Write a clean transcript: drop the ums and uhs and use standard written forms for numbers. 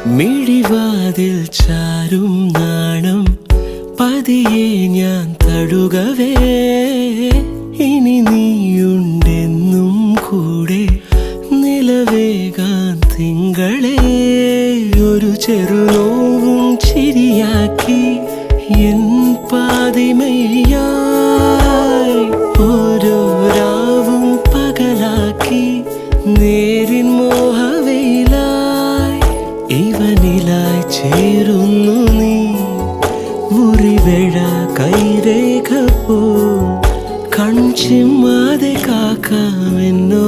മിഴിവാതിൽ ചാരും നാണം പതിയെ ഞാൻ തഴുകവേ, ഇനി നീയുണ്ടെന്നും കൂടെ നിലവേകാൻ തിങ്കളെ. ഒരു ചെറുനോവും ചിരിയാക്കി എൻ പാതിമയായി, ഓരോ രാവും പകലാക്കി നേരിൻ മോഹവയിലായി. ഇവനിലായി ചേരുന്നു നീ, മുറിവേഴ കൈരേഖ പോ, കൺചിമ്മാതെ കാക്കാമെന്നോ